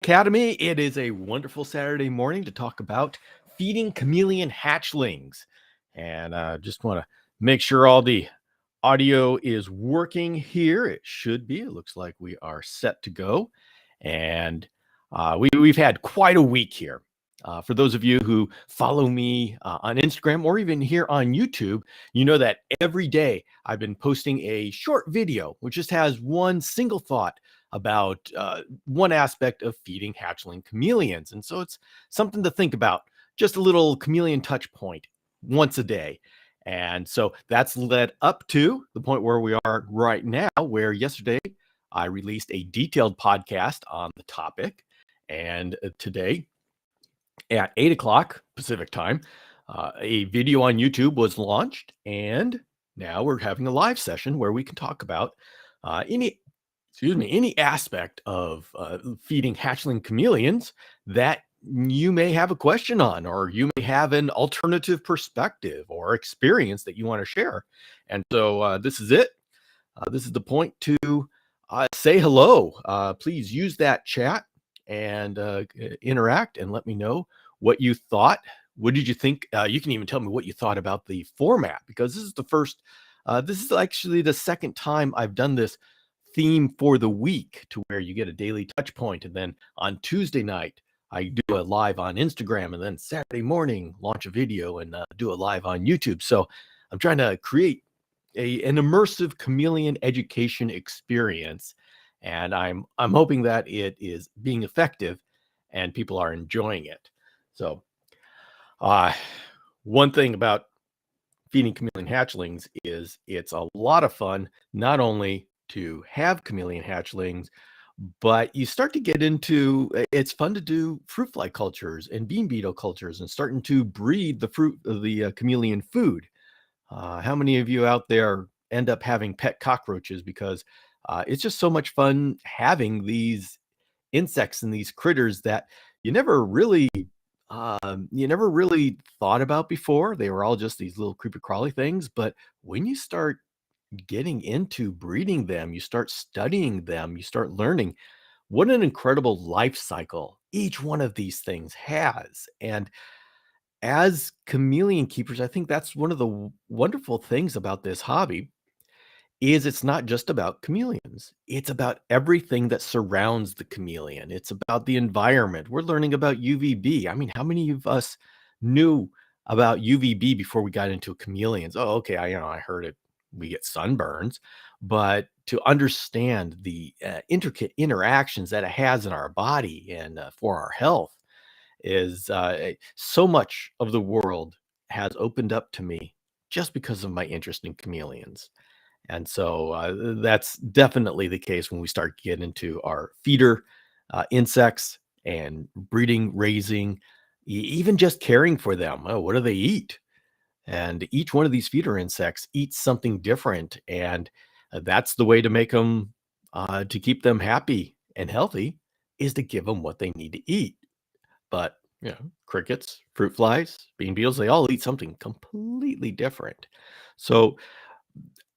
Academy. It is a wonderful Saturday morning to talk about feeding chameleon hatchlings. And just want to make sure all the audio is working here. It should be. It looks like we are set to go. And we've had quite a week here. For those of you who follow me on Instagram or even here on YouTube, you know that every day I've been posting a short video which just has one single thought about one aspect of feeding hatchling chameleons. And so it's something to think about, just a little chameleon touch point once a day. And so that's led up to the point where we are right now, where yesterday I released a detailed podcast on the topic. And today at 8 o'clock Pacific time, a video on YouTube was launched. And now we're having a live session where we can talk about any aspect of feeding hatchling chameleons that you may have a question on, or you may have an alternative perspective or experience that you want to share. And so this is it. This is the point to say hello. Please use that chat and interact and let me know what you thought. What did you think? You can even tell me what you thought about the format, because this is actually the second time I've done this theme for the week, to where you get a daily touch point, and then on Tuesday night I do a live on Instagram, and then Saturday morning launch a video and do a live on YouTube. So I'm trying to create an immersive chameleon education experience, and I'm hoping that it is being effective and people are enjoying it. So one thing about feeding chameleon hatchlings is it's a lot of fun, not only to have chameleon hatchlings, but you start to get into, it's fun to do fruit fly cultures and bean beetle cultures and starting to breed the fruit of the chameleon food. How many of you out there end up having pet cockroaches? Because it's just so much fun having these insects and these critters that you never really thought about before. They were all just these little creepy crawly things. But when you start getting into breeding them, you start studying them, you start learning what an incredible life cycle each one of these things has. And as chameleon keepers, I think that's one of the wonderful things about this hobby, is it's not just about chameleons. It's about everything that surrounds the chameleon. It's about the environment. We're learning about UVB. I mean, how many of us knew about UVB before we got into chameleons? Oh, okay, I heard it. We get sunburns, but to understand the intricate interactions that it has in our body and for our health is so much of the world has opened up to me just because of my interest in chameleons. And so that's definitely the case when we start getting into our feeder insects and breeding, raising, even just caring for them. Oh, what do they eat? And each one of these feeder insects eats something different. And that's the way to make them, to keep them happy and healthy, is to give them what they need to eat. But, crickets, fruit flies, bean beetles, they all eat something completely different. So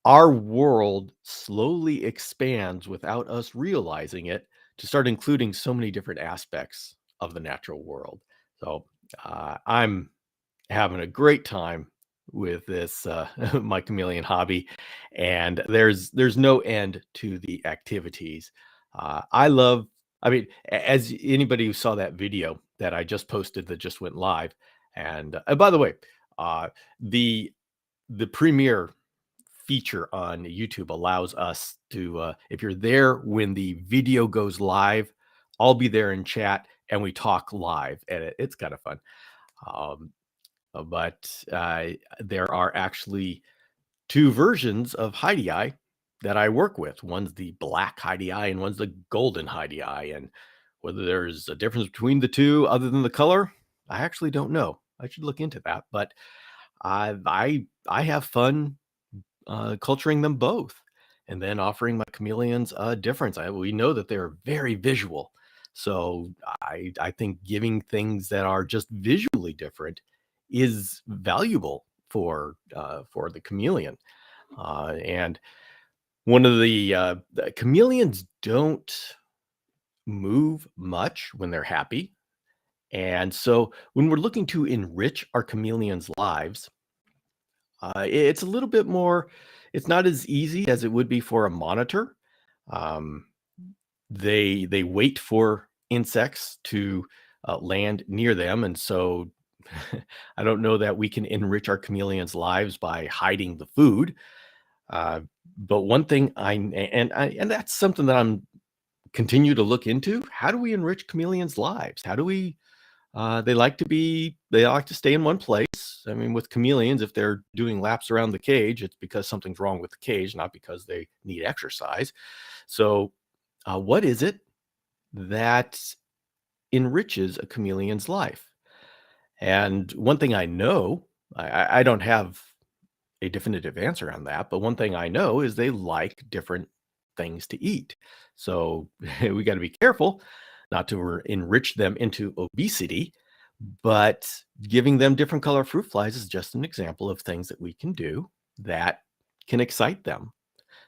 our world slowly expands without us realizing it, to start including so many different aspects of the natural world. So I'm having a great time with this my chameleon hobby, and there's no end to the activities. As anybody who saw that video that I just posted that just went live, and by the way, the premiere feature on YouTube allows us to, if you're there when the video goes live, I'll be there in chat and we talk live, and it's kind of fun. But there are actually two versions of Heidi that I work with. One's the black Heidi and one's the golden Heidi. And whether there's a difference between the two other than the color, I actually don't know. I should look into that. But I have fun culturing them both, and then offering my chameleons a difference. We know that they're very visual. So I think giving things that are just visually different is valuable for the chameleon. And one of the chameleons don't move much when they're happy. And so when we're looking to enrich our chameleons' lives, it's a little bit more, it's not as easy as it would be for a monitor. Um, they wait for insects to land near them, and so I don't know that we can enrich our chameleons' lives by hiding the food. Uh, but one thing and that's something that I'm continue to look into. How do we enrich chameleons' lives? How do we they like to stay in one place. I mean, with chameleons, if they're doing laps around the cage, it's because something's wrong with the cage, not because they need exercise. So, what is it that enriches a chameleon's life? And one thing I know, I don't have a definitive answer on that, but one thing I know is they like different things to eat. So we got to be careful not to enrich them into obesity, but giving them different color fruit flies is just an example of things that we can do that can excite them.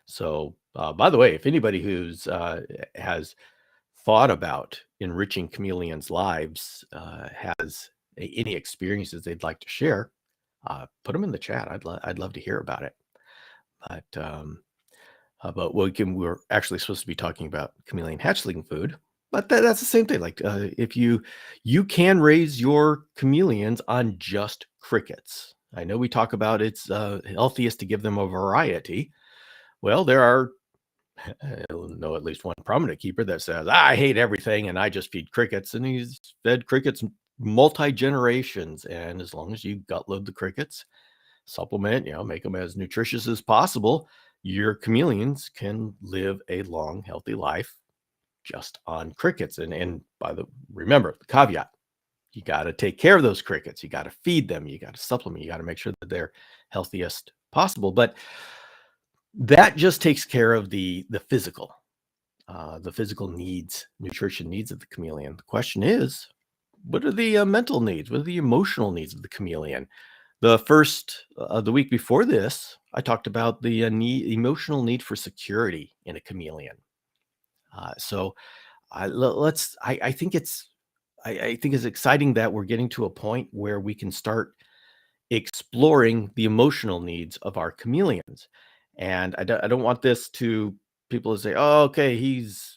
So, by the way, if anybody who's has thought about enriching chameleons' lives, has any experiences they'd like to share, put them in the chat. I'd love to hear about it. But we're actually supposed to be talking about chameleon hatchling food, but that's the same thing. Like if you can raise your chameleons on just crickets. I know we talk about it's healthiest to give them a variety. Well, there are I know at least one prominent keeper that says, I hate everything and I just feed crickets. And he's fed crickets multi generations. And as long as you gut load the crickets, supplement, make them as nutritious as possible, your chameleons can live a long, healthy life just on crickets. And remember the caveat, you got to take care of those crickets. You got to feed them. You got to supplement. You got to make sure that they're healthiest possible. But that just takes care of the physical needs, nutrition needs of the chameleon. The question is, what are the mental needs? What are the emotional needs of the chameleon? The week before this, I talked about the emotional need for security in a chameleon. So I think I think it's exciting that we're getting to a point where we can start exploring the emotional needs of our chameleons. And I don't want this to people to say, oh, okay, he's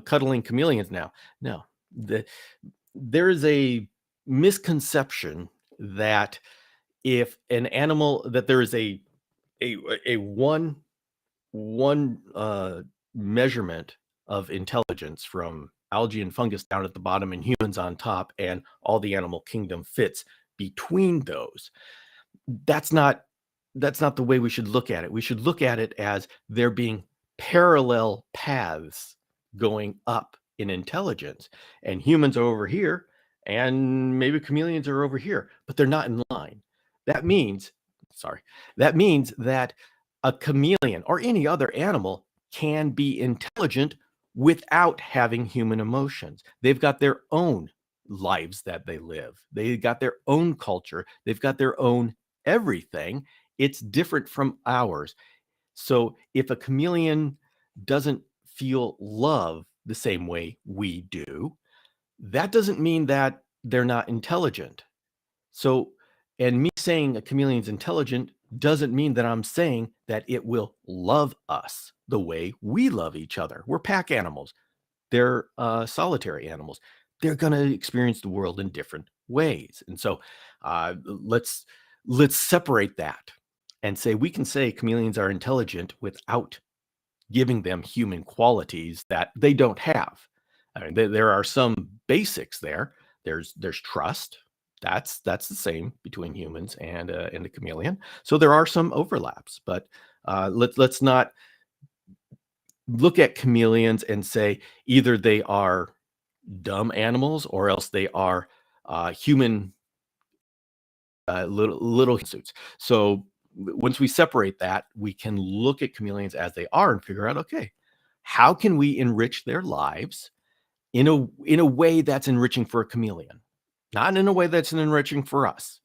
cuddling chameleons now. No, there is a misconception that if an animal that there is a one measurement of intelligence from algae and fungus down at the bottom and humans on top, and all the animal kingdom fits between those. That's not that's not the way we should look at it. We should look at it as there being parallel paths going up in intelligence, and humans are over here, and maybe chameleons are over here, but they're not in line. That means, sorry, that means that a chameleon or any other animal can be intelligent without having human emotions. They've got their own lives that they live. They got their own culture. They've got their own everything. It's different from ours. So if a chameleon doesn't feel love the same way we do, that doesn't mean that they're not intelligent. So, and me saying a chameleon's intelligent doesn't mean that I'm saying that it will love us the way we love each other. We're pack animals. They're solitary animals. They're going to experience the world in different ways. And so let's separate that and say we can say chameleons are intelligent without giving them human qualities that they don't have. I mean, there are some basics there. There's trust. That's the same between humans and the chameleon. So there are some overlaps, but let's not look at chameleons and say either they are dumb animals or else they are human little suits. So once we separate that, we can look at chameleons as they are and figure out, okay, how can we enrich their lives in a way that's enriching for a chameleon, not in a way that's enriching for us.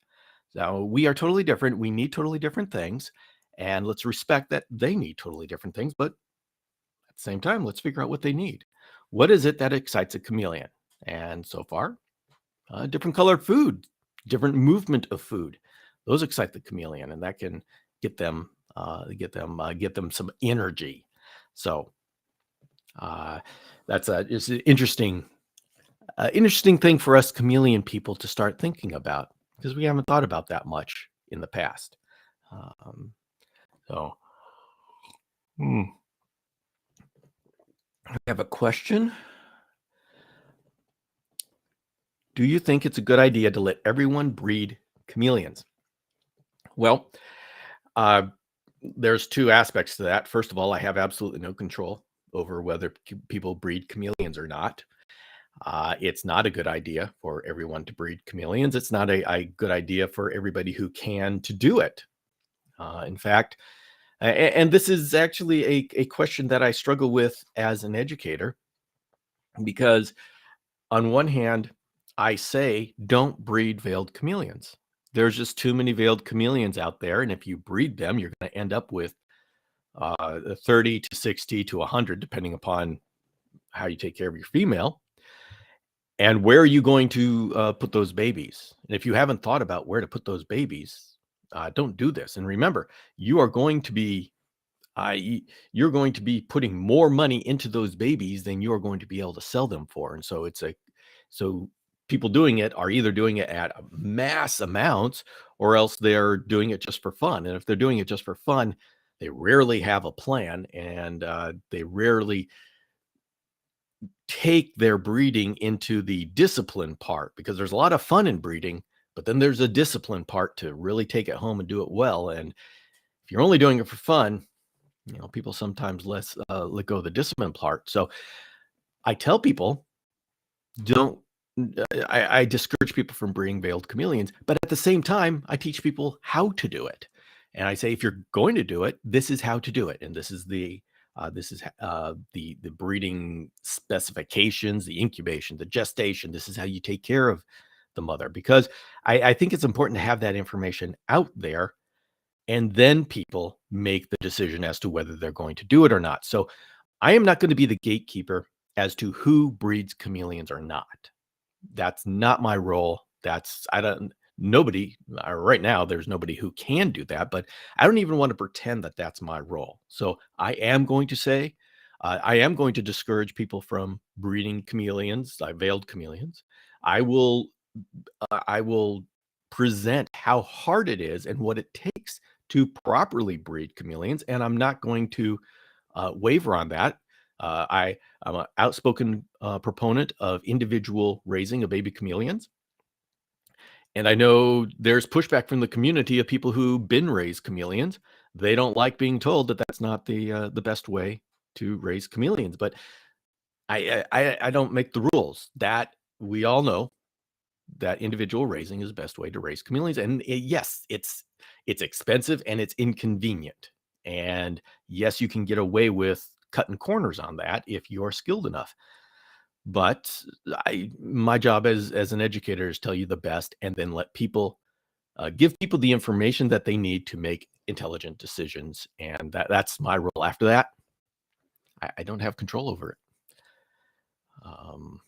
So we are totally different. We need totally different things, and let's respect that they need totally different things. But at the same time, let's figure out what they need. what is it that excites a chameleon? And so far, different colored food, different movement of food, those excite the chameleon, and that can get them get them some energy. So uh, that's it's an interesting thing for us chameleon people to start thinking about because we haven't thought about that much in the past. Um, so hmm, I have a question. Do you think it's a good idea to let everyone breed chameleons? Well, uh, there's two aspects to that. First of all, I have absolutely no control over whether people breed chameleons or not. It's not a good idea for everyone to breed chameleons. It's not a good idea for everybody who can to do it. In fact, and this is actually a question that I struggle with as an educator because, on one hand, I say don't breed veiled chameleons. There's just too many veiled chameleons out there. And if you breed them, you're going to end up with 30 to 60 to 100, depending upon how you take care of your female. And where are you going to put those babies? And if you haven't thought about where to put those babies, don't do this. And remember, you are going to be you're going to be putting more money into those babies than you are going to be able to sell them for. And so so people doing it are either doing it at mass amounts or else they're doing it just for fun. And if they're doing it just for fun, they rarely have a plan and they rarely take their breeding into the discipline part because there's a lot of fun in breeding, but then there's a discipline part to really take it home and do it well. And if you're only doing it for fun, people sometimes let go of the discipline part. So I tell people, don't, I discourage people from breeding veiled chameleons, but at the same time, I teach people how to do it. And I say, if you're going to do it, this is how to do it. And this is the breeding specifications, the incubation, the gestation. This is how you take care of the mother, because I think it's important to have that information out there, and then people make the decision as to whether they're going to do it or not. So I am not going to be the gatekeeper as to who breeds chameleons or not. That's not my role. That's I don't nobody right now there's nobody who can do that, but I don't even want to pretend that that's my role. So I am going to say I am going to discourage people from breeding chameleons, veiled chameleons. I will present how hard it is and what it takes to properly breed chameleons, and I'm not going to waver on that. I'm an outspoken proponent of individual raising of baby chameleons. And I know there's pushback from the community of people who bin raise chameleons. They don't like being told that that's not the best way to raise chameleons. But I don't make the rules. That we all know that individual raising is the best way to raise chameleons. And yes, it's expensive and it's inconvenient. And yes, you can get away with cutting corners on that if you're skilled enough. But my job as an educator is tell you the best, and then let people give people the information that they need to make intelligent decisions, and that's my role. After that, I don't have control over it. Um,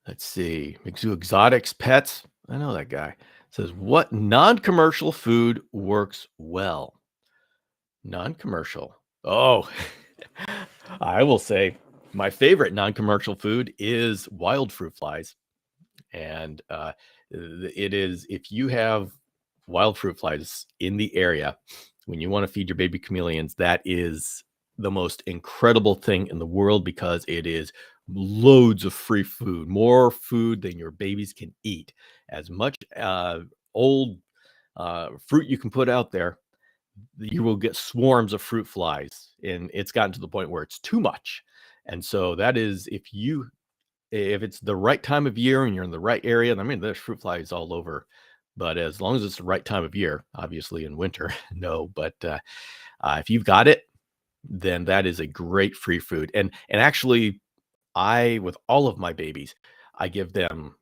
let's see, exotics, pets. I know that guy says what non-commercial food works well. Non-commercial. Oh, I will say my favorite non-commercial food is wild fruit flies. And it is, if you have wild fruit flies in the area when you want to feed your baby chameleons, that is the most incredible thing in the world because it is loads of free food, more food than your babies can eat. As much old fruit you can put out there, you will get swarms of fruit flies, and it's gotten to the point where it's too much. And so that is, if it's the right time of year and you're in the right area, I mean, there's fruit flies all over, but as long as it's the right time of year, obviously in winter, no. But if you've got it, then that is a great free food. And actually, with all of my babies, I give them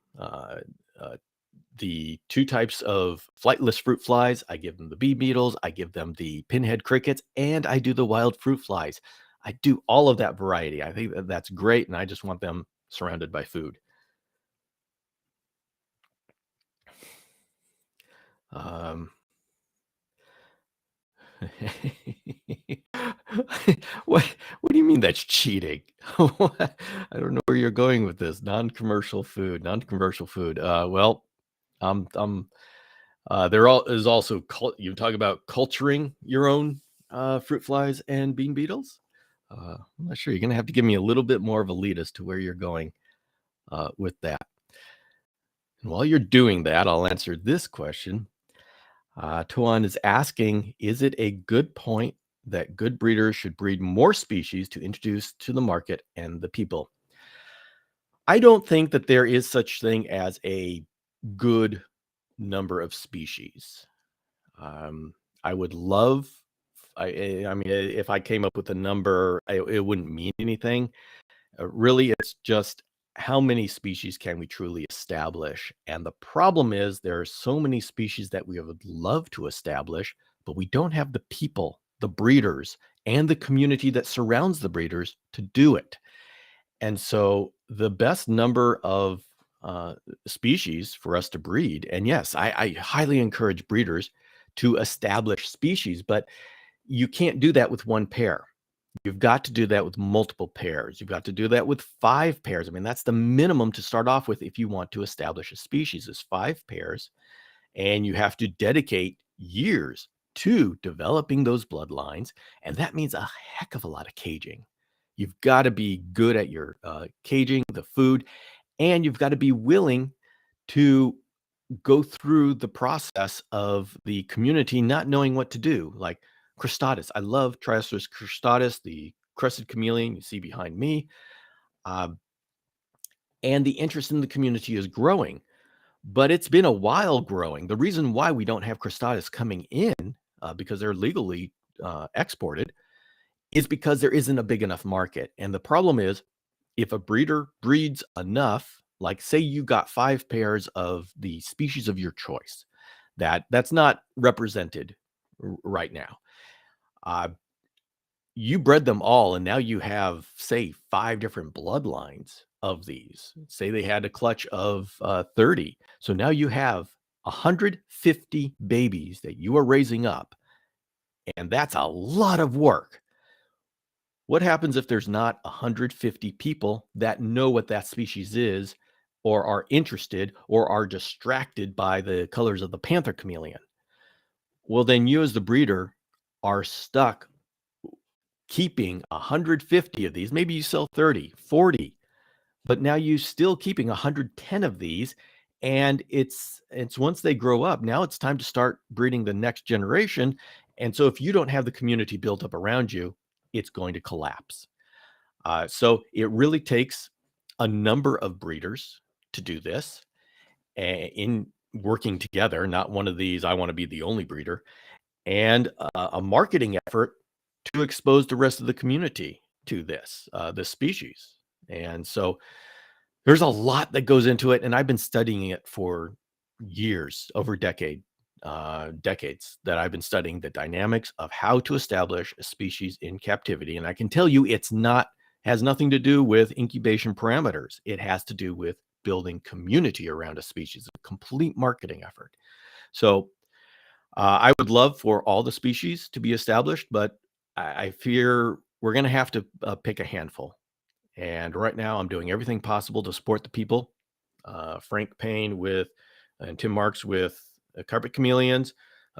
the two types of flightless fruit flies. I give them the bee beetles, I give them the pinhead crickets, and I do the wild fruit flies. I do all of that variety. I think that's great, and I just want them surrounded by food. Um, what do you mean that's cheating? I don't know where you're going with this. Non-commercial food, non-commercial food. Well, there is also you talk about culturing your own fruit flies and bean beetles. I'm not sure. You're going to have to give me a little bit more of a lead as to where you're going with that. And while you're doing that, I'll answer this question. Tuan is asking, is it a good point that good breeders should breed more species to introduce to the market and the people? I don't think that there is such thing as a good number of species. I would love, I mean, if I came up with a number, it wouldn't mean anything. Really, it's just how many species can we truly establish? And the problem is there are so many species that we would love to establish, but we don't have the people, the breeders, and the community that surrounds the breeders to do it. And so the best number of species for us to breed, and yes, I highly encourage breeders to establish species, but you can't do that with one pair. You've got to do that with multiple pairs. You've got to do that with 5 pairs. I mean, that's the minimum to start off with if you want to establish a species is 5 pairs. And you have to dedicate years to developing those bloodlines. And that means a heck of a lot of caging. You've got to be good at your caging, the food, and you've got to be willing to go through the process of the community not knowing what to do. Like cristatus. I love Trioceras cristatus, the crested chameleon you see behind me. And the interest in the community is growing, but it's been a while growing. The reason why we don't have cristatus coming in, because they're legally exported, is because there isn't a big enough market. And the problem is, if a breeder breeds enough, like say you got 5 pairs of the species of your choice, that's not represented right now. You bred them all, and now you have, say, 5 different bloodlines of these. Say they had a clutch of 30. So now you have 150 babies that you are raising up, and that's a lot of work. What happens if there's not 150 people that know what that species is, or are interested, or are distracted by the colors of the panther chameleon? Well, then you as the breeder are stuck keeping 150 of these. Maybe you sell 30, 40, but now you still keeping 110 of these. And it's once they grow up, now it's time to start breeding the next generation. And so if you don't have the community built up around you, it's going to collapse. So it really takes a number of breeders to do this in working together, not one of these, I want to be the only breeder, and a marketing effort to expose the rest of the community to this species. And so there's a lot that goes into it, and I've been studying it for years, over decades that I've been studying the dynamics of how to establish a species in captivity. And I can tell you has nothing to do with incubation parameters. It has to do with building community around a species, a complete marketing effort. So I would love for all the species to be established, but I fear we're going to have to pick a handful. And right now I'm doing everything possible to support the people. Frank Payne and Tim Marks with carpet chameleons,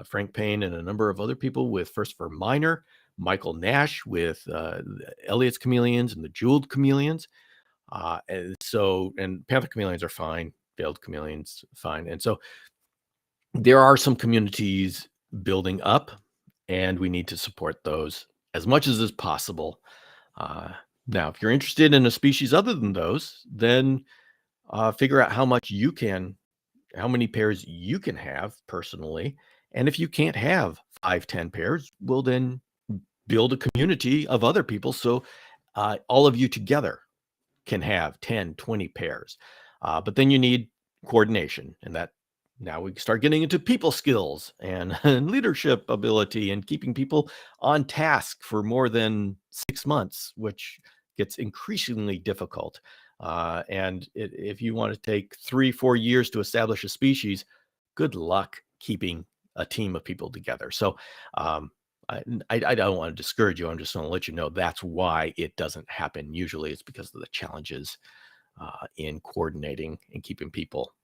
Frank Payne and a number of other people with First for Minor, Michael Nash with Elliott's chameleons and the jeweled chameleons. And panther chameleons are fine, veiled chameleons fine. And so there are some communities building up, and we need to support those as much as is possible. Now, if you're interested in a species other than those, then figure out how many pairs you can have personally. And if you can't have 5, 10 pairs, well, then build a community of other people. So all of you together can have 10, 20 pairs. But then you need coordination, and that Now we start getting into people skills and, and leadership ability and keeping people on task for more than 6 months, which gets increasingly difficult. If you want to take 3, 4 years to establish a species, good luck keeping a team of people together. So um, I don't want to discourage you. I'm just going to let you know that's why it doesn't happen. Usually it's because of the challenges in coordinating and keeping people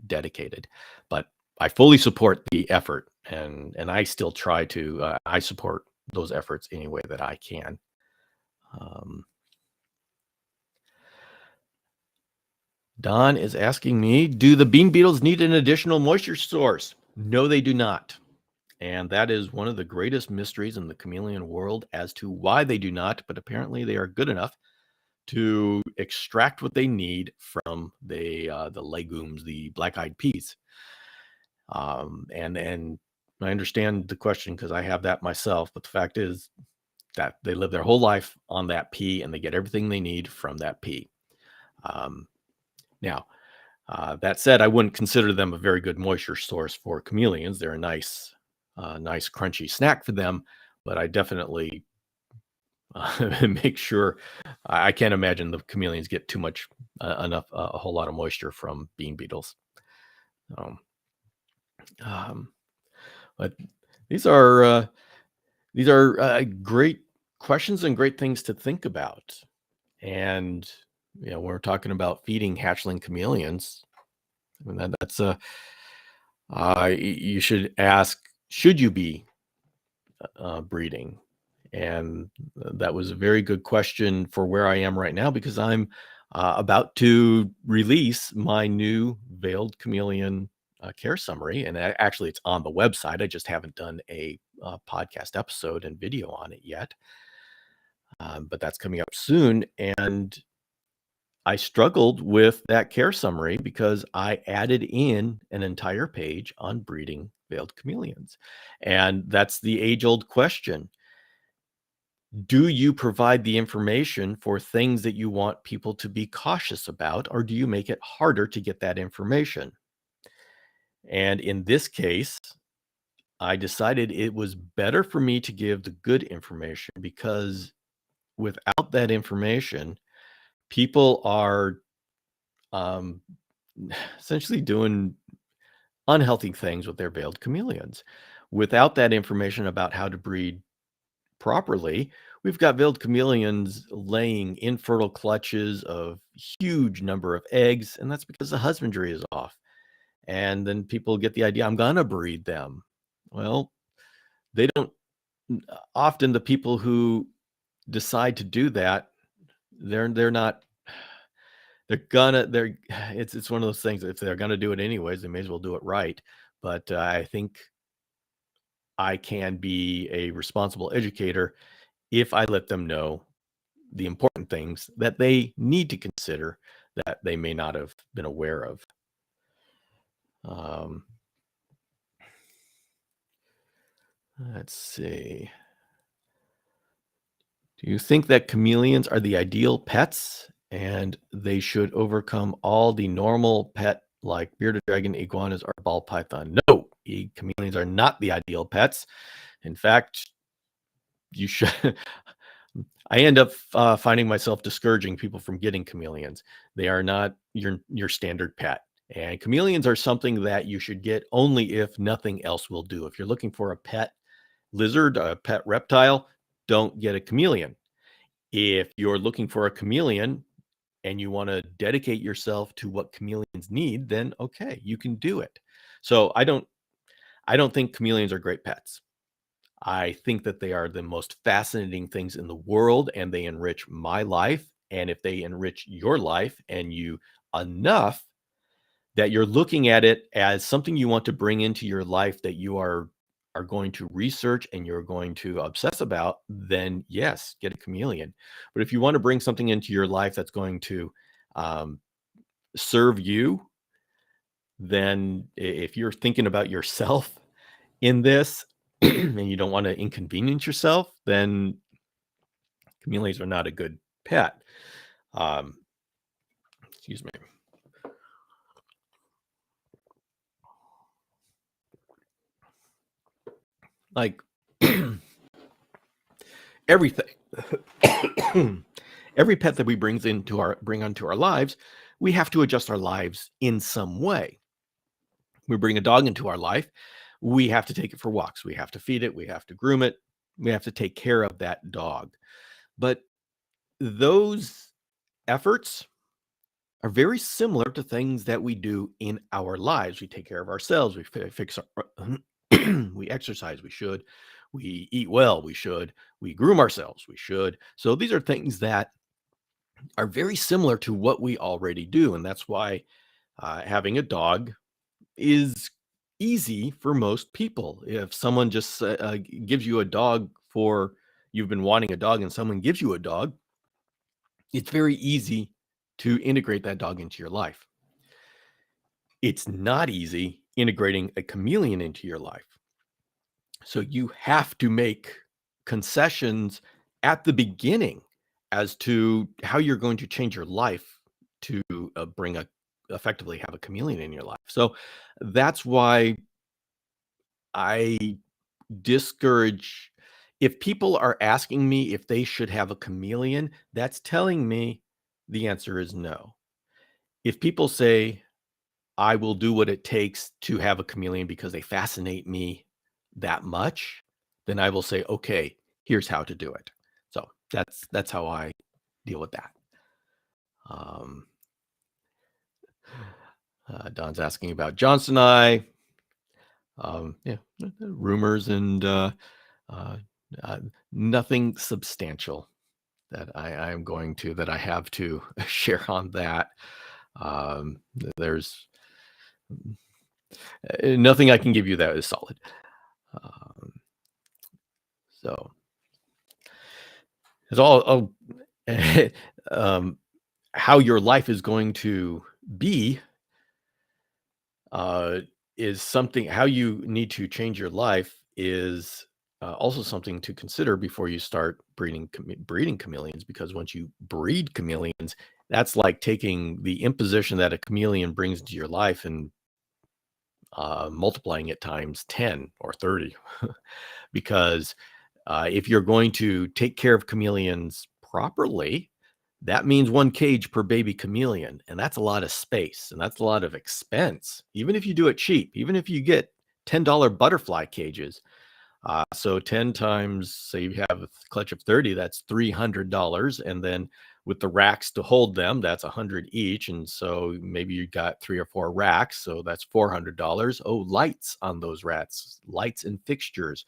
dedicated. But I fully support the effort, and I still try to. I support those efforts any way that I can. Don is asking me, do the bean beetles need an additional moisture source? No, they do not. And that is one of the greatest mysteries in the chameleon world as to why they do not, but apparently they are good enough to extract what they need from the legumes, the black-eyed peas. And I understand the question because I have that myself, but the fact is that they live their whole life on that pea and they get everything they need from that pea. Now, that said, I wouldn't consider them a very good moisture source for chameleons. They're a nice crunchy snack for them, but I definitely make sure I can't imagine the chameleons get too much enough a whole lot of moisture from bean beetles. Um, um, but these are great questions and great things to think about. And when we're talking about feeding hatchling chameleons, I mean, that's you should ask, should you be breeding? And that was a very good question for where I am right now, because I'm about to release my new veiled chameleon care summary. And actually, it's on the website. I just haven't done a podcast episode and video on it yet. But that's coming up soon. And I struggled with that care summary because I added in an entire page on breeding veiled chameleons. And that's the age-old question. Do you provide the information for things that you want people to be cautious about, or do you make it harder to get that information? And in this case, I decided it was better for me to give the good information, because without that information, people are um, essentially doing unhealthy things with their veiled chameleons. Without that information about how to breed properly, we've got veiled chameleons laying infertile clutches of huge number of eggs, and that's because the husbandry is off. And then people get the idea, I'm gonna breed them. Well, they don't. Often the people who decide to do that, they're not. They're it's one of those things. If they're gonna do it anyways, they may as well do it right. But I think I can be a responsible educator if I let them know the important things that they need to consider that they may not have been aware of. Um, let's see. Do you think that chameleons are the ideal pets and they should overcome all the normal pet like bearded dragon, iguanas, or ball python? No, chameleons are not the ideal pets. In fact, you should. I end up finding myself discouraging people from getting chameleons. They are not your standard pet. And chameleons are something that you should get only if nothing else will do. If you're looking for a pet lizard, a pet reptile, don't get a chameleon. If you're looking for a chameleon and you want to dedicate yourself to what chameleons need, then okay, you can do it. So I don't think chameleons are great pets. I think that they are the most fascinating things in the world, and they enrich my life. And if they enrich your life and you enough that you're looking at it as something you want to bring into your life, that you are going to research and you're going to obsess about, then yes, get a chameleon. But if you want to bring something into your life that's going to um, serve you, then if you're thinking about yourself in this and you don't want to inconvenience yourself, then chameleons are not a good pet. Excuse me. Like everything, every pet that we bring onto our lives, we have to adjust our lives in some way. We bring a dog into our life, we have to take it for walks, we have to feed it, we have to groom it, we have to take care of that dog. But those efforts are very similar to things that we do in our lives. We take care of ourselves, we fix our we exercise, we eat well, we groom ourselves, we should. So these are things that are very similar to what we already do, and that's why having a dog is easy for most people. If someone just gives you a dog, for you've been wanting a dog and someone gives you a dog, it's very easy to integrate that dog into your life. It's not easy integrating a chameleon into your life. So you have to make concessions at the beginning as to how you're going to change your life to effectively have a chameleon in your life. So that's why I discourage, if people are asking me if they should have a chameleon, that's telling me the answer is no. If people say, I will do what it takes to have a chameleon because they fascinate me that much, then I will say, okay, here's how to do it. So that's how I deal with that. Don's asking about Johnson and I. Yeah, rumors and nothing substantial that I have to share on that. There's nothing I can give you that is solid. So it's all how your life is going to be is something. How you need to change your life is also something to consider before you start breeding chameleons, because once you breed chameleons, that's like taking the imposition that a chameleon brings into your life and multiplying it times 10 or 30. Because if you're going to take care of chameleons properly, that means one cage per baby chameleon, and that's a lot of space, and that's a lot of expense, even if you do it cheap, even if you get $10 butterfly cages. So 10 times, say you have a clutch of 30, that's $300. And then with the racks to hold them, that's 100 each. And so maybe you got 3 or 4 racks, so that's $400. Oh, lights on those rats, lights and fixtures,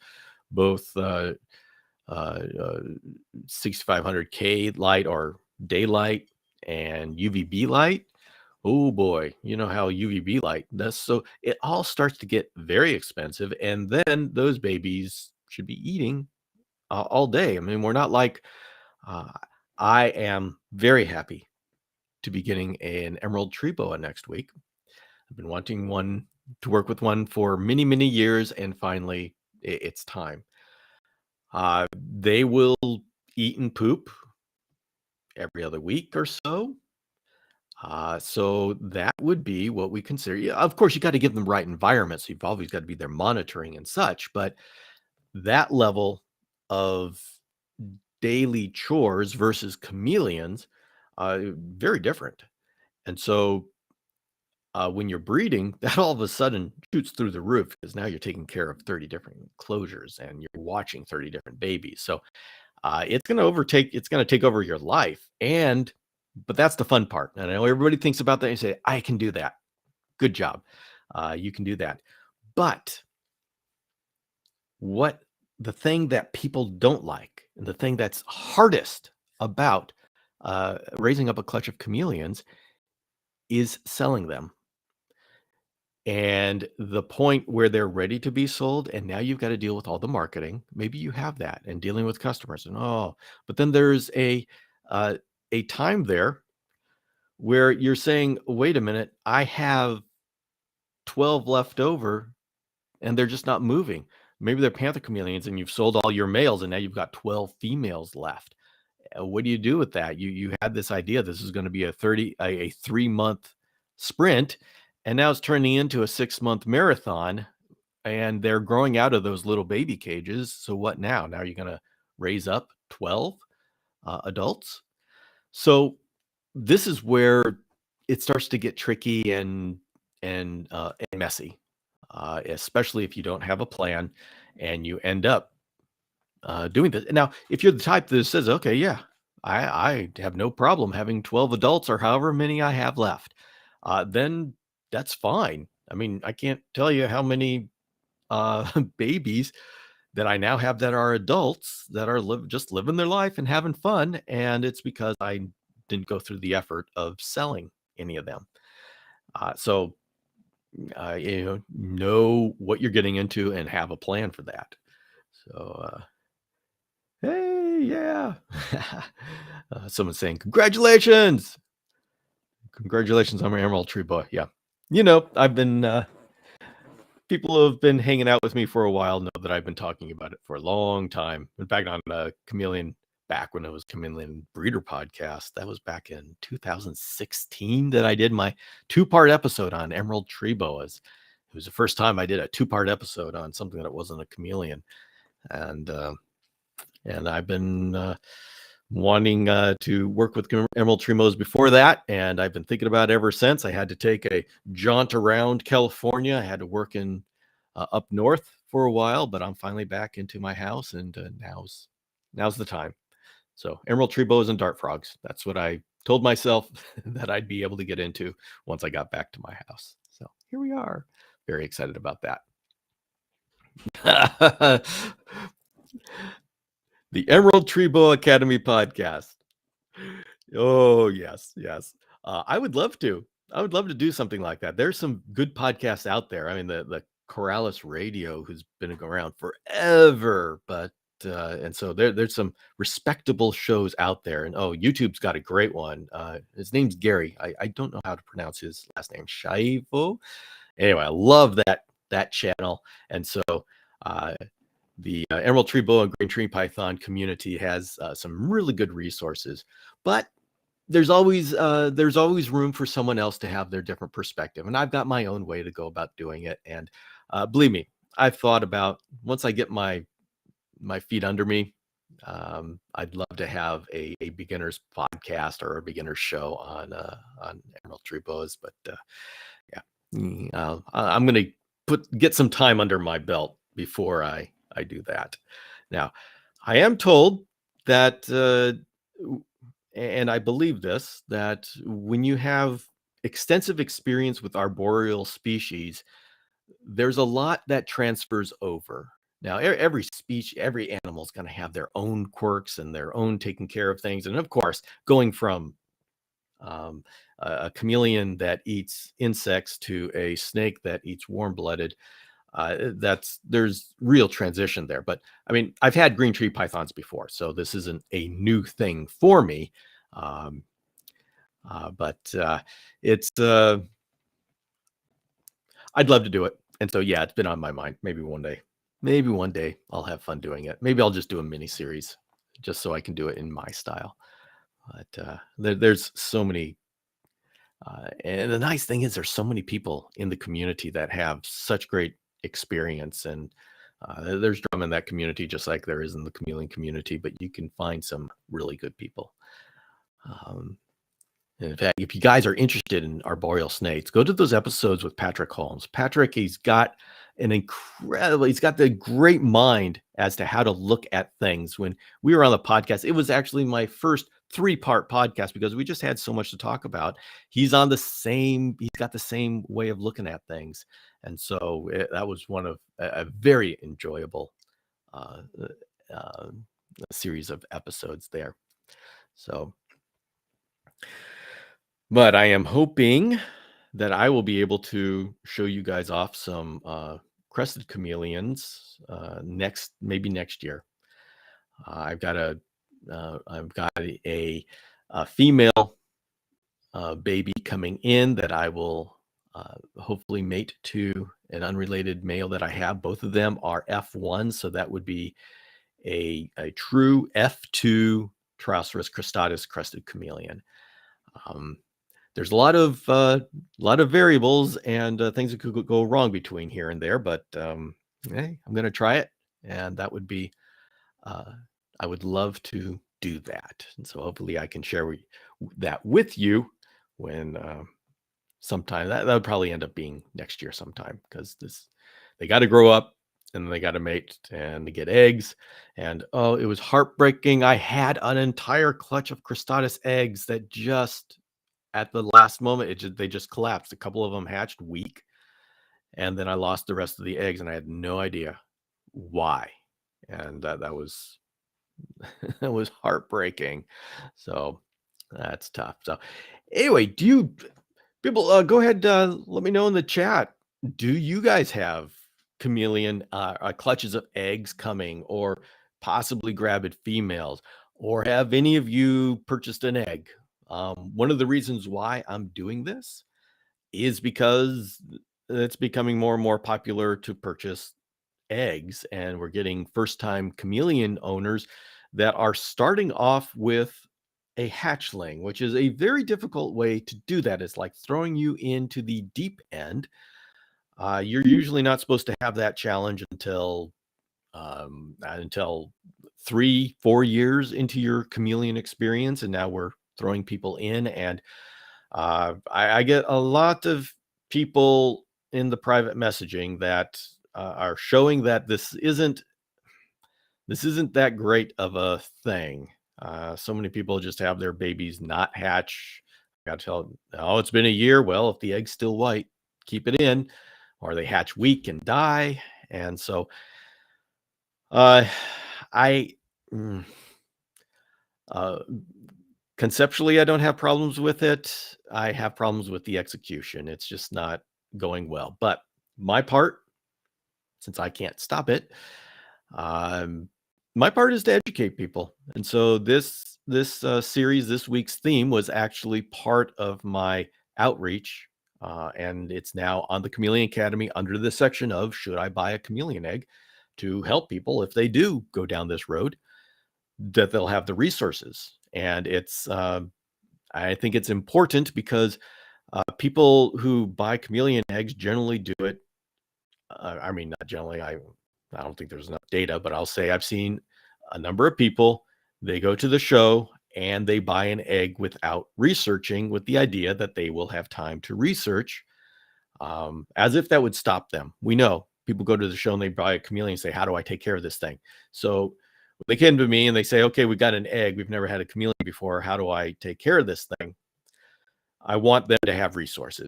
both 6500K light or daylight and UVB light. Oh boy, you know how UVB light does. So it all starts to get very expensive, and then those babies should be eating all day. I mean, we're not like uh, I am very happy to be getting an emerald tree boa next week. I've been wanting to work with one for many, many years, and finally it's time. They will eat and poop every other week or so. So that would be what we consider. Yeah, of course, you got to give them the right environment. So you've always got to be there monitoring and such. But that level of daily chores versus chameleons, very different. And so when you're breeding, that all of a sudden shoots through the roof, because now you're taking care of 30 different enclosures and you're watching 30 different babies. So it's going to take over your life. But that's the fun part. And I know everybody thinks about that and say, I can do that. Good job. You can do that. But the thing that people don't like, and the thing that's hardest about raising up a clutch of chameleons, is selling them. And the point where they're ready to be sold, and now you've got to deal with all the marketing. Maybe you have that, and dealing with customers, but then there's a time there where you're saying, wait a minute, I have 12 left over and they're just not moving. Maybe they're panther chameleons and you've sold all your males and now you've got 12 females left. What do you do with that? You had this idea this is going to be a 3-month sprint, and now it's turning into a 6-month marathon. and they're growing out of those little baby cages. So what now? Now you're going to raise up 12 adults. So this is where it starts to get tricky and messy, especially if you don't have a plan and you end up doing this. Now, if you're the type that says, okay, yeah, I have no problem having 12 adults or however many I have left, then that's fine. I mean, I can't tell you how many babies that I now have that are adults that are just living their life and having fun. And it's because I didn't go through the effort of selling any of them. So know what you're getting into and have a plan for that. So, hey, yeah. Someone's saying, congratulations. Congratulations on my Emerald Tree Boy. Yeah. I've been, people who have been hanging out with me for a while know that I've been talking about it for a long time. In fact, on Chameleon, back when it was Chameleon Breeder Podcast, that was back in 2016 that I did my 2-part episode on Emerald Tree Boas. It was the first time I did a 2-part episode on something that wasn't a chameleon. And I've been wanting to work with Emerald Tree Boas before that, and I've been thinking about it ever since. I had to take a jaunt around California. I had to work in up north for a while, but I'm finally back into my house, and now's the time. So Emerald Tree Boas and dart frogs. That's what I told myself that I'd be able to get into once I got back to my house. So here we are. Very excited about that. The Emerald Tree Academy Podcast. Oh, yes. I would love to. I would love to do something like that. There's some good podcasts out there. I mean, the Corrales Radio, who's been around forever, but and so there's some respectable shows out there. And YouTube's got a great one. His name's Gary. I don't know how to pronounce his last name. Shaivo. Anyway, I love that channel. And so the Emerald Tree Boa and Green Tree Python community has some really good resources, but there's always room for someone else to have their different perspective. And I've got my own way to go about doing it. And believe me, I've thought about, once I get my feet under me, I'd love to have a beginner's podcast or a beginner's show on Emerald Tree Boas. But I'm going to get some time under my belt before I do that. Now, I am told that, and I believe this, that when you have extensive experience with arboreal species, there's a lot that transfers over. Now, every animal is going to have their own quirks and their own taking care of things. And of course, going from a chameleon that eats insects to a snake that eats warm-blooded, there's real transition there. But I mean, I've had green tree pythons before, so this isn't a new thing for me. But it's I'd love to do it. And so, yeah, it's been on my mind. Maybe one day I'll have fun doing it. Maybe I'll just do a mini series just so I can do it in my style. But there's so many. And the nice thing is there's so many people in the community that have such great experience, and there's drama in that community just like there is in the chameleon community, but you can find some really good people. In fact, if you guys are interested in arboreal snakes, go to those episodes with Patrick Holmes. Patrick, he's got the great mind as to how to look at things. When we were on the podcast, it was actually my first 3-part podcast because we just had so much to talk about. He's got the same way of looking at things. And so that was one of a very enjoyable series of episodes there. So, but I am hoping that I will be able to show you guys off some crested chameleons maybe next year. I've got a female baby coming in that I will hopefully mate to an unrelated male that I have. Both of them are F1, so that would be a true F2 Triosceros cristatus crested chameleon. there's a lot of variables and things that could go wrong between here and there. But hey, I'm going to try it, and that would be uh, I would love to do that. And so hopefully I can share that with you when sometime that would probably end up being next year sometime, because this they got to grow up and then they got to mate and they get eggs. And oh, it was heartbreaking. I had an entire clutch of cristatus eggs that just at the last moment they just collapsed. A couple of them hatched weak, and then I lost the rest of the eggs, and I had no idea why. And that was that was heartbreaking. So that's tough. So anyway, do you people go ahead, let me know in the chat. Do you guys have chameleon clutches of eggs coming, or possibly gravid females, or have any of you purchased an egg? One of the reasons why I'm doing this is because it's becoming more and more popular to purchase eggs, and we're getting first time chameleon owners that are starting off with a hatchling, which is a very difficult way to do that. It's like throwing you into the deep end. You're usually not supposed to have that challenge until 3-4 years into your chameleon experience, and now we're throwing people in. And I get a lot of people in the private messaging that are showing that this isn't that great of a thing. So many people just have their babies not hatch. I got to tell them, oh, it's been a year. Well, if the egg's still white, keep it in, or they hatch weak and die. And so, uh, I, mm, uh, conceptually, I don't have problems with it. I have problems with the execution. It's just not going well. But my part, since I can't stop it, um, my part is to educate people. And so this series, this week's theme was actually part of my outreach, and it's now on the Chameleon Academy under the section of should I buy a chameleon egg, to help people if they do go down this road, that they'll have the resources. And I think it's important because people who buy chameleon eggs generally do it. I mean, not generally. I don't think there's enough data, but I'll say I've seen a number of people. They go to the show and they buy an egg without researching, with the idea that they will have time to research, as if that would stop them. We know people go to the show and they buy a chameleon and say, "How do I take care of this thing?" So they came to me and they say, "Okay, we got an egg. We've never had a chameleon before. How do I take care of this thing?" I want them to have resources.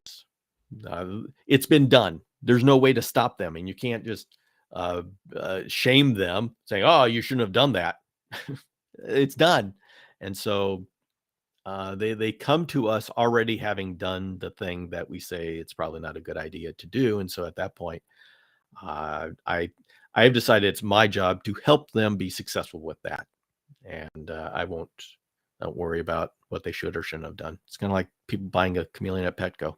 It's been done. There's no way to stop them, and you can't just shame them saying, "Oh, you shouldn't have done that." It's done. And so they come to us already having done the thing that we say it's probably not a good idea to do. And so at that point, I have decided it's my job to help them be successful with that, and I don't worry about what they should or shouldn't have done. It's kind of like people buying a chameleon at Petco.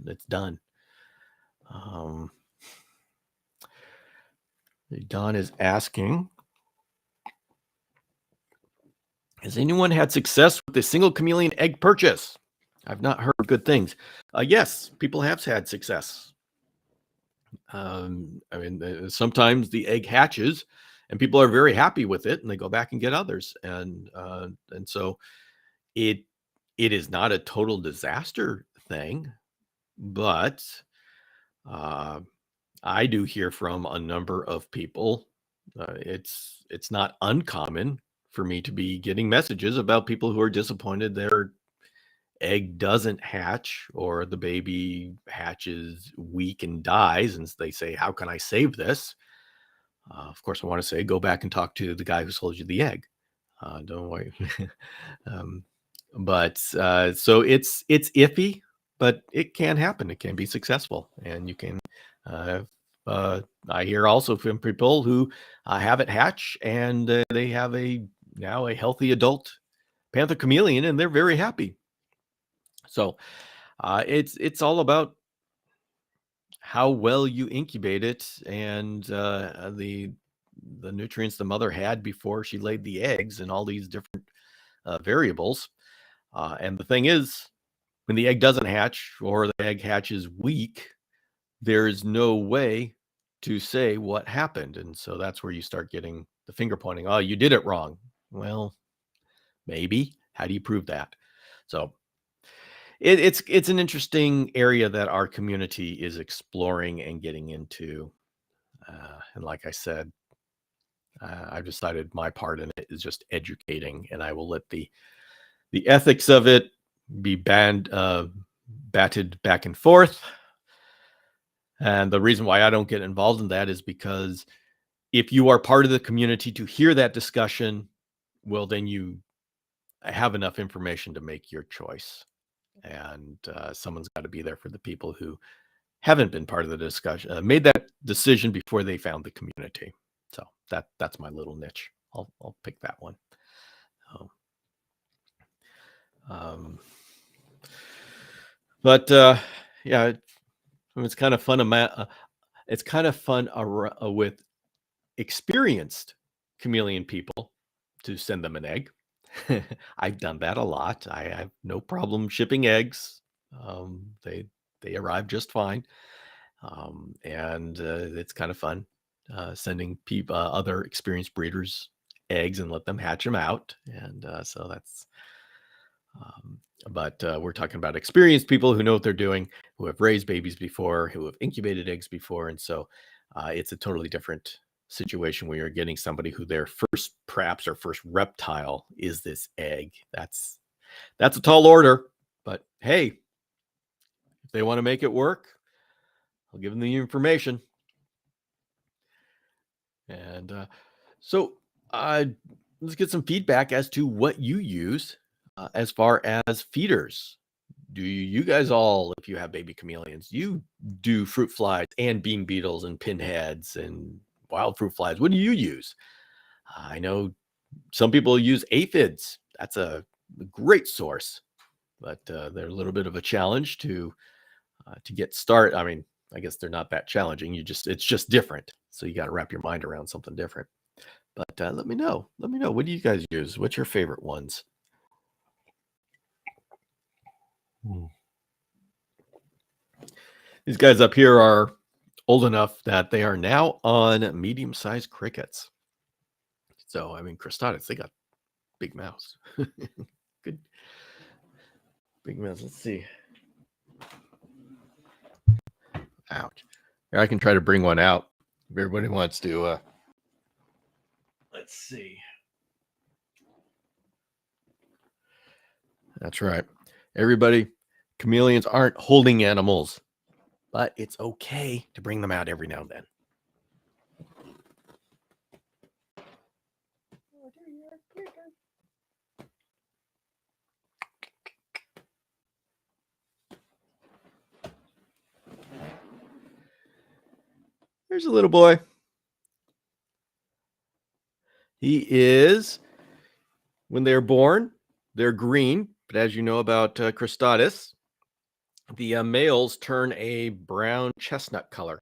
It's done. Um, Don is asking, has anyone had success with a single chameleon egg purchase? I've not heard good things. Yes, people have had success. I mean, sometimes the egg hatches and people are very happy with it and they go back and get others. And so it it is not a total disaster thing, but uh, I do hear from a number of people. It's not uncommon for me to be getting messages about people who are disappointed their egg doesn't hatch, or the baby hatches weak and dies, and they say, "How can I save this?" Of course, I want to say, go back and talk to the guy who sold you the egg. Don't worry. um, but so it's iffy, but it can happen. It can be successful, and you can. Uh, I hear also from people who have it hatch, and they have now a healthy adult panther chameleon, and they're very happy. So it's all about how well you incubate it, and the nutrients the mother had before she laid the eggs, and all these different variables. And the thing is, when the egg doesn't hatch or the egg hatches weak, there is no way to say what happened. And so that's where you start getting the finger pointing. Oh, you did it wrong. Well, maybe. How do you prove that? So it's an interesting area that our community is exploring and getting into. And like I said, I've decided my part in it is just educating, and I will let the ethics of it be batted back and forth. And the reason why I don't get involved in that is because if you are part of the community to hear that discussion, well, then you have enough information to make your choice. And someone's got to be there for the people who haven't been part of the discussion, made that decision before they found the community. So that's my little niche. I'll pick that one. But yeah, it's kind of fun. It's kind of fun with experienced chameleon people to send them an egg. I've done that a lot. I have no problem shipping eggs. They arrive just fine, and it's kind of fun sending other experienced breeders eggs and let them hatch them out. And so that's. But we're talking about experienced people who know what they're doing, who have raised babies before, who have incubated eggs before, and so it's a totally different situation where you're getting somebody who their perhaps first reptile is this egg. That's a tall order, but hey, if they want to make it work, I'll give them the information. And so let's get some feedback as to what you use as far as feeders. Do you guys all, if you have baby chameleons, you do fruit flies and bean beetles and pinheads and wild fruit flies? What do you use? I know some people use aphids. That's a great source, but they're a little bit of a challenge to get started. I mean, I guess they're not that challenging. It's just different. So you got to wrap your mind around something different. But let me know. Let me know. What do you guys use? What's your favorite ones? These guys up here are old enough that they are now on medium-sized crickets. So, I mean, Cristatus, they got big mouths. Good. Big mouths. Let's see. Ouch. Here, I can try to bring one out if everybody wants to. Let's see. That's right. Everybody, chameleons aren't holding animals, but it's okay to bring them out every now and then. There's a little boy. He is, when they're born, they're green. But as you know about Cristatus, the males turn a brown chestnut color.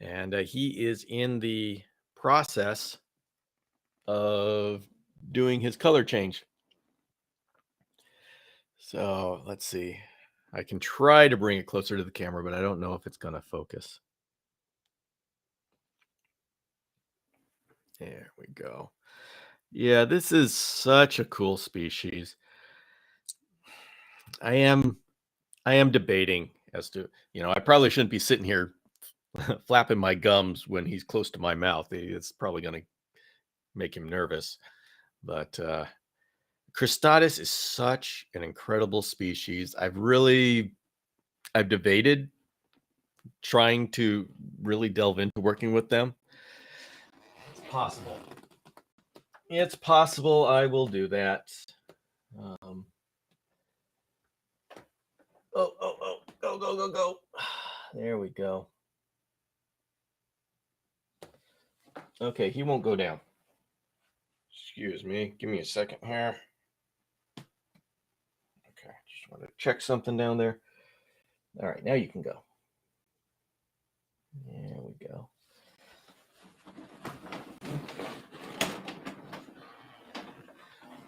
And he is in the process of doing his color change. So let's see. I can try to bring it closer to the camera, but I don't know if it's going to focus. There we go. Yeah, this is such a cool species. I am debating as to, I probably shouldn't be sitting here flapping my gums when he's close to my mouth. It's probably going to make him nervous. But Cristatus is such an incredible species. I've debated trying to really delve into working with them. It's possible. It's possible I will do that. Go. There we go. Okay, he won't go down. Excuse me. Give me a second here. Okay, just want to check something down there. All right, now you can go. There we go.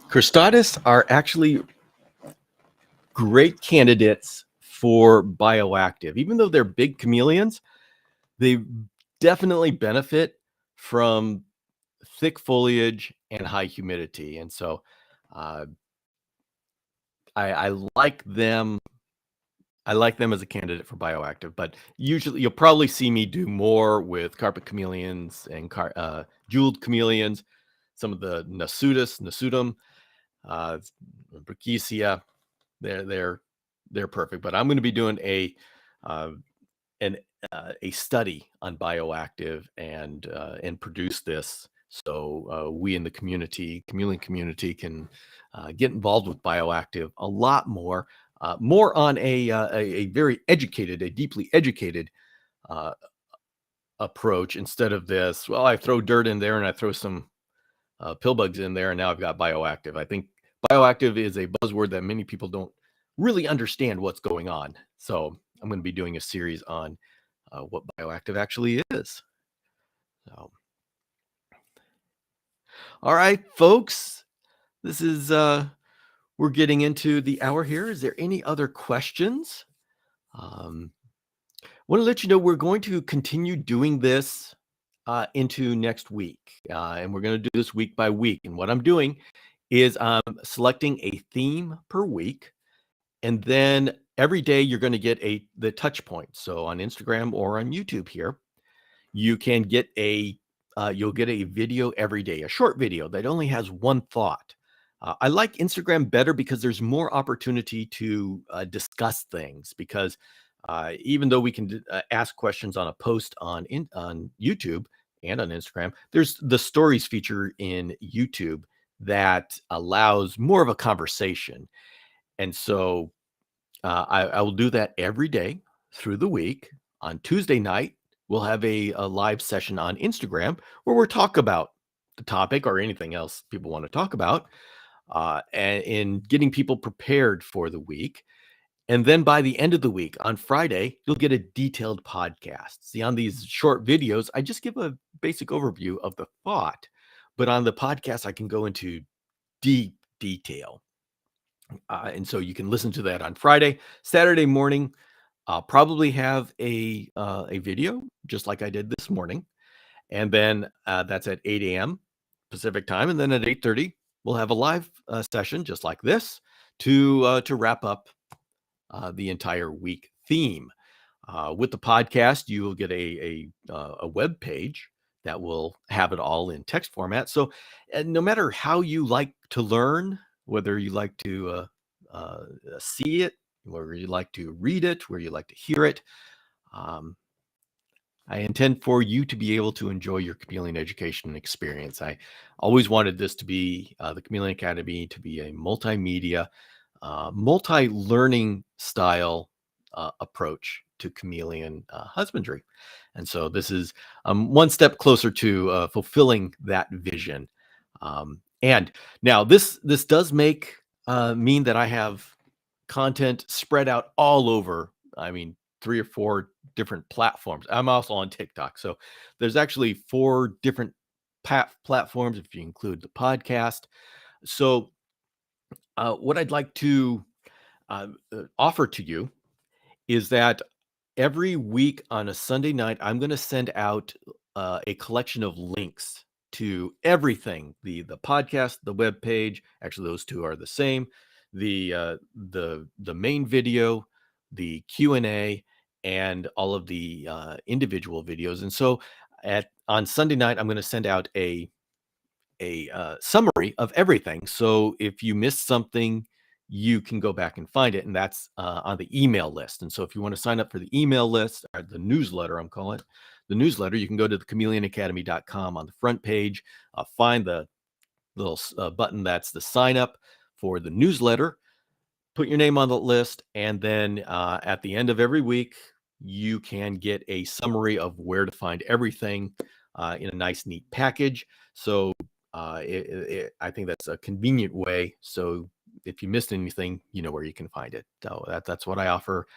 Cristatus are actually great candidates for bioactive. Even though they're big chameleons, they definitely benefit from thick foliage and high humidity. And so uh, I like them. I like them as a candidate for bioactive, but usually you'll probably see me do more with carpet chameleons and jeweled chameleons, some of the Nasutum, uh, Brachysia. They're perfect. But I'm going to be doing uh, a study on bioactive and produce this so we in the chameleon community, can get involved with bioactive a lot more on a very educated, a deeply educated uh, approach instead of this. Well, I throw dirt in there and I throw some pill bugs in there, and now I've got bioactive. I think bioactive is a buzzword that many people don't really understand what's going on. So I'm going to be doing a series on what bioactive actually is. So, all right, folks, this is we're getting into the hour here. Is there any other questions? Want to let you know we're going to continue doing this into next week, and we're going to do this week by week. And what I'm doing is I'm selecting a theme per week, and then every day you're going to get the touch point. So on Instagram or on YouTube here, you can get you'll get a video every day, a short video that only has one thought. I like Instagram better because there's more opportunity to discuss things, because even though we can ask questions on a post on YouTube and on Instagram, there's the stories feature in YouTube that allows more of a conversation. And so I will do that every day through the week. On Tuesday night, we'll have a live session on Instagram where we'll talk about the topic or anything else people want to talk about, and in getting people prepared for the week. And then by the end of the week, on Friday, you'll get a detailed podcast. See, on these short videos, I just give a basic overview of the thought, but on the podcast, I can go into deep detail. And so you can listen to that on Friday. Saturday morning, I'll probably have a video, just like I did this morning. And then that's at 8 a.m. Pacific time. And then at 8:30, we'll have a live session just like this to wrap up the entire week theme. With the podcast, you will get a web page that will have it all in text format. So no matter how you like to learn, whether you like to see it, whether you like to read it, where you like to hear it, I intend for you to be able to enjoy your chameleon education experience. I always wanted this to be the Chameleon Academy to be a multimedia, multi-learning style approach to chameleon husbandry. And so this is one step closer to fulfilling that vision. And now this does make mean that I have content spread out all over. I mean, 3 or 4 different platforms. I'm also on TikTok. So there's actually 4 different platforms if you include the podcast. So what I'd like to offer to you is that every week on a Sunday night, I'm going to send out a collection of links to everything, the podcast, the web page. Actually, those two are the same. The main video, the Q&A, and all of the individual videos. And so on Sunday night, I'm going to send out a summary of everything. So if you missed something, you can go back and find it. And that's on the email list. And so if you want to sign up for the email list, or the newsletter, I'm calling it the newsletter, you can go to the chameleonacademy.com. On the front page, find the little button that's the sign up for the newsletter, put your name on the list, and then at the end of every week, you can get a summary of where to find everything in a nice, neat package. So I think that's a convenient way. So if you missed anything, you know where you can find it. So that's what I offer.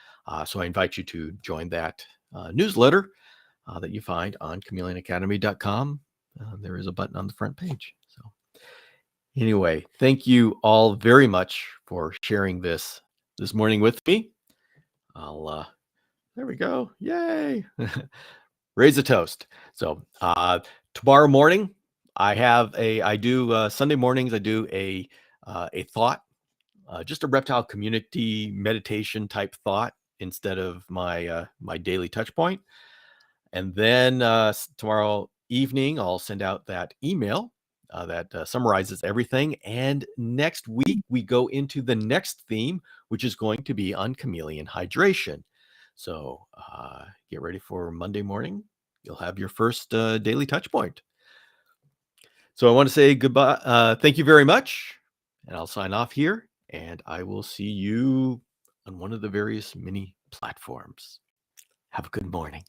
So I invite you to join that newsletter that you find on chameleonacademy.com. There is a button on the front page. So anyway, thank you all very much for sharing this this morning with me. I'll there we go. Yay. Raise a toast. So tomorrow morning, I do Sunday mornings, I do a thought, just a reptile community meditation type thought instead of my daily touch point. And then tomorrow evening, I'll send out that email that summarizes everything. And next week, we go into the next theme, which is going to be on chameleon hydration. So get ready for Monday morning. You'll have your first daily touch point. So I want to say goodbye. Thank you very much. And I'll sign off here. And I will see you on one of the various mini platforms. Have a good morning.